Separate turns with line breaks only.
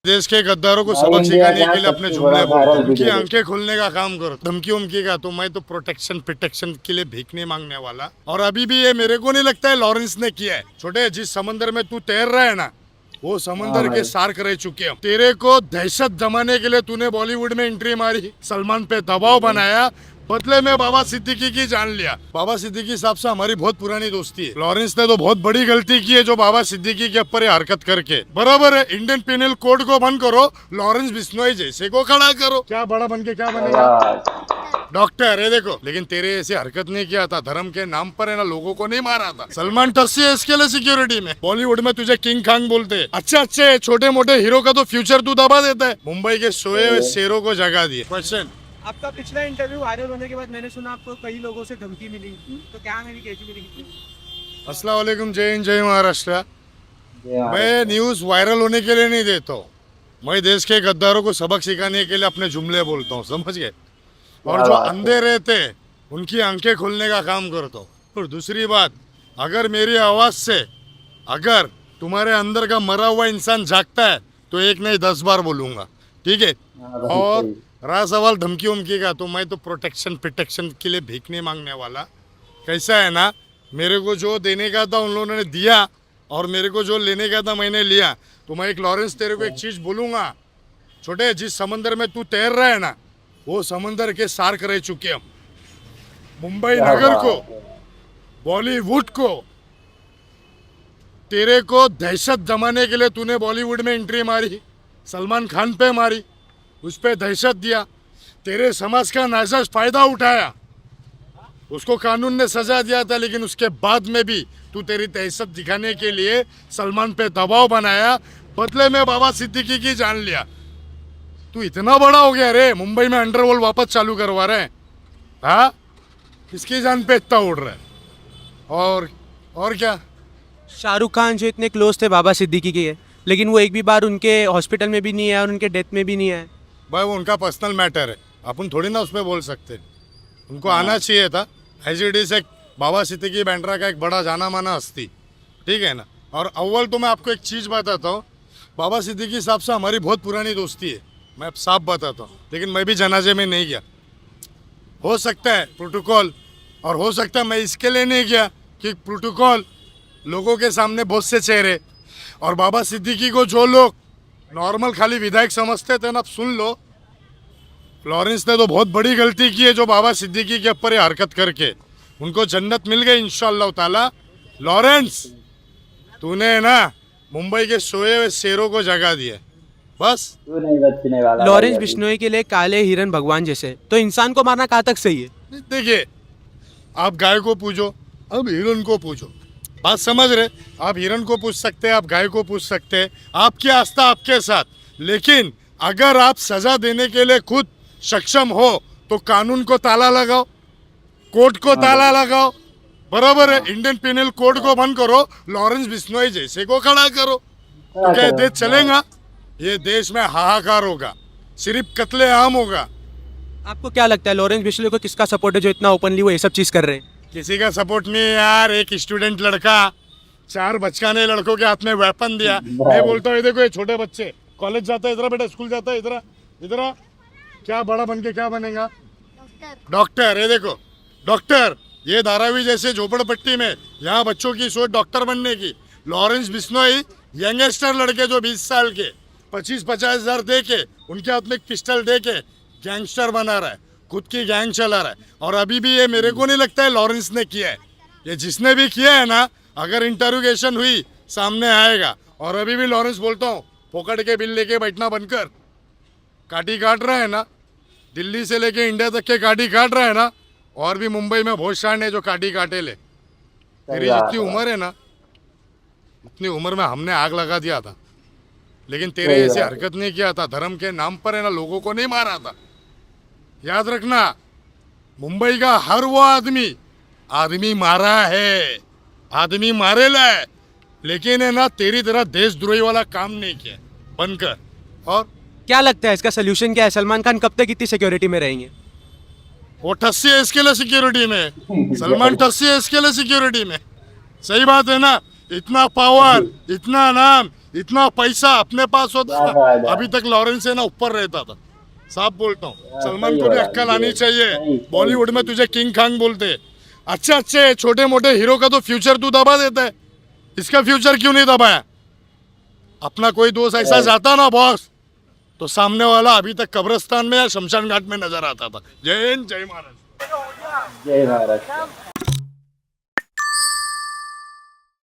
देश के गद्दारों को सबक सिखाने के लिए अपने जुमले बोलते उनकी आंखें खोलने का काम करो। धमकी उमकी का तो मैं तो प्रोटेक्शन के लिए भीख नहीं मांगने वाला। और अभी भी ये मेरे को नहीं लगता है लॉरेंस ने किया है। छोटे जिस समंदर में तू तैर रहा है ना, वो समंदर के सार्क रह चुके हैं। तेरे को दहशत जमाने के लिए तूने बॉलीवुड में एंट्री मारी, सलमान पे दबाव बनाया, बदले में बाबा सिद्दीकी की जान लिया। बाबा सिद्दीकी साहब से हमारी बहुत पुरानी दोस्ती है। लॉरेंस ने तो बहुत बड़ी गलती की है जो बाबा सिद्दीकी के ऊपर हरकत करके। बराबर है, इंडियन पिनल कोड को बंद करो, लॉरेंस बिश्नोई जैसे को खड़ा करो। क्या बड़ा बन के क्या बनेगा? डॉक्टर है देखो। लेकिन तेरे ऐसे हरकत नहीं किया था, धर्म के नाम पर है ना, लोगों को नहीं मारा था। सलमान टस्सी है इसके लिए सिक्योरिटी में। बॉलीवुड में तुझे किंग खांग बोलते हैं। अच्छे छोटे मोटे हीरो का तो फ्यूचर तू दबा देता है। मुंबई के सोए हुए शेरों को जगा दिए। क्वेश्चन,
आपका पिछला इंटरव्यू वायरल होने के बाद मैंने सुना आपको कई लोगों से धमकी मिली, तो क्या मिली, कैसी मिली?
अस्सलाम वालेकुम, जय हिंद, जय महाराष्ट्र। मैं न्यूज़ वायरल होने के लिए नहीं देता हूँ, मैं देश के गद्दारों को सबक सिखाने के लिए अपने जुमले बोलता हूँ, समझ गए? और जो अंधे रहते हैं उनकी आंखें खोलने का काम करता हूँ। और दूसरी बात, अगर मेरी आवाज़ से अगर तुम्हारे अंदर का मरा हुआ इंसान जागता है तो एक नहीं 10 बार बोलूँगा, ठीक है? और रहा सवाल धमकी उमकी का, तो मैं तो प्रोटेक्शन के लिए भीख नहीं मांगने वाला। कैसा है ना, मेरे को जो देने का था उन लोगों ने दिया और मेरे को जो लेने का था मैंने लिया। तो मैं एक लॉरेंस तेरे को एक चीज़ बोलूँगा, छोटे जिस समंदर में तू तैर रहा है ना, वो समंदर के सार्क रह चुके हम। मुंबई नगर को, बॉलीवुड को, तेरे को दहशत जमाने के लिए तूने बॉलीवुड में एंट्री मारी, सलमान खान पे मारी, उस पर दहशत दिया, तेरे समाज का नाजायज फायदा उठाया, उसको कानून ने सजा दिया था। लेकिन उसके बाद में भी तू तेरी दहशत दिखाने के लिए सलमान पे दबाव बनाया, बदले में बाबा सिद्दीकी की जान लिया। तू इतना बड़ा हो गया रे, मुंबई में अंडरवर्ल्ड वापस चालू करवा रहे हैं। हाँ, किसकी जान पे इतना उड़ रहा है? और क्या?
शाहरुख खान जो इतने क्लोज थे बाबा सिद्दीकी के, लेकिन वो एक भी बार उनके हॉस्पिटल में भी नहीं आया और उनके डेथ में भी नहीं आया।
भाई वो उनका पर्सनल मैटर है, अपन थोड़ी ना उस पर बोल सकते। उनको आना चाहिए था। एज इट इज एक बाबा सिद्दीकी बैंड्रा का एक बड़ा जाना माना हस्ती, ठीक है ना? और अव्वल तो मैं आपको एक चीज़ बताता हूँ, बाबा सिद्दीकी साहब से हमारी बहुत पुरानी दोस्ती है, मैं साफ बताता हूँ। लेकिन मैं भी जनाजे में नहीं गया, हो सकता है प्रोटोकॉल, और हो सकता है मैं इसके लिए नहीं गया कि प्रोटोकॉल लोगों के सामने बहुत से चेहरे, और बाबा सिद्दीकी को जो लोग नॉर्मल खाली विधायक समझते थे ना, सुन लो, लॉरेंस ने तो बहुत बड़ी गलती की है जो बाबा सिद्दीकी के ऊपर हरकत करके। उनको जन्नत मिल गई इंशाअल्लाह ताला। लॉरेंस, तूने ना मुंबई के सोए हुए शेरों को जगा दिया, बस।
लॉरेंस बिश्नोई के लिए काले हिरन भगवान जैसे, तो इंसान को मारना कहाँ तक सही है?
देखिए, आप गाय को पूछो, अब हिरन को पूछो, बात समझ रहे? आप हिरन को पूछ सकते हैं, आप गाय को पूछ सकते हैं, आपकी आस्था आपके साथ। लेकिन अगर आप सजा देने के लिए खुद सक्षम हो तो कानून को ताला लगाओ, कोर्ट को ताला लगाओ, बराबर है? इंडियन पिनल कोड को बंद करो, लॉरेंस बिश्नोई जैसे को खड़ा करो, तो क्या देश चलेगा? ये देश में हाहाकार होगा, सिर्फ कत्ले आम होगा।
आपको क्या लगता है लॉरेंस बिश्नोई को किसका सपोर्ट है जो इतना ओपनली वो ये सब चीज़ कर रहे हैं?
किसी का सपोर्ट नहीं है यार। एक स्टूडेंट लड़का 4 बचकाने लड़कों के हाथ में वेपन दिया। मैं बोलता हूँ, ये देखो, ये छोटे बच्चे कॉलेज जाता है, इधर बेटा स्कूल जाता है, इधर क्या बड़ा बन के क्या बनेगा? डॉक्टर है देखो। डॉक्टर, ये धारावी जैसे झोपड़पट्टी में यहाँ बच्चों की सोच डॉक्टर बनने की। लॉरेंस बिश्नोई यंगस्टर लड़के जो 20 साल के 25-50 हज़ार दे के उनके हाथ में एक पिस्टल दे के गैंगस्टर बना रहा है, खुद की गैंग चला रहा है। और अभी भी ये मेरे को नहीं लगता है लॉरेंस ने किया है, ये जिसने भी किया है ना, अगर इंटरोगेशन हुई सामने आएगा। और अभी भी लॉरेंस बोलता हूँ, पकड़ के बिल लेके बैठना बनकर, काटी काट रहा है ना, दिल्ली से लेके इंडिया तक के काटी काट रहा है ना। और भी मुंबई में बहुत शान है जो काटी काटे ले। तेरी जितनी उम्र है ना, उतनी उम्र में हमने आग लगा दिया था, लेकिन तेरे ऐसे हरकत नहीं किया था। धर्म के नाम पर है ना, लोगों को नहीं मारा था। याद रखना, मुंबई का हर वो आदमी मारा है, आदमी मारेला है, लेकिन है ना तेरी तरह देशद्रोही वाला काम नहीं किया बनकर। और
क्या लगता है इसका सोल्यूशन क्या है? सलमान खान कब तक इतनी सिक्योरिटी में रहेंगे?
वो ठस्सी है इसके लिए सिक्योरिटी में, सलमान ठस्सी है इसके लिए सिक्योरिटी में। सही बात है ना? इतना पावर, इतना नाम, इतना पैसा अपने पास होता
क्या बात
ना,
है।
अभी तक लॉरेंस है ना ऊपर रहता था। साफ बोलता हूँ,
हाँ,
सलमान
सही
को भी
बोला,
अक्कल
ये
आनी चाहिए।
सही,
बॉलीवुड में
सही।
तुझे किंग खान बोलते हैं। अच्छे अच्छे छोटे मोटे हीरो का तो फ्यूचर तू दबा देता है, इसका फ्यूचर क्यों नहीं दबाया? अपना कोई दोस्त ऐसा
Right.
जाता ना बॉस, तो सामने वाला अभी तक कब्रिस्तान में या शमशान घाट में नजर आता था। जय हिंद, जय महाराज।
जय महाराष्ट्र.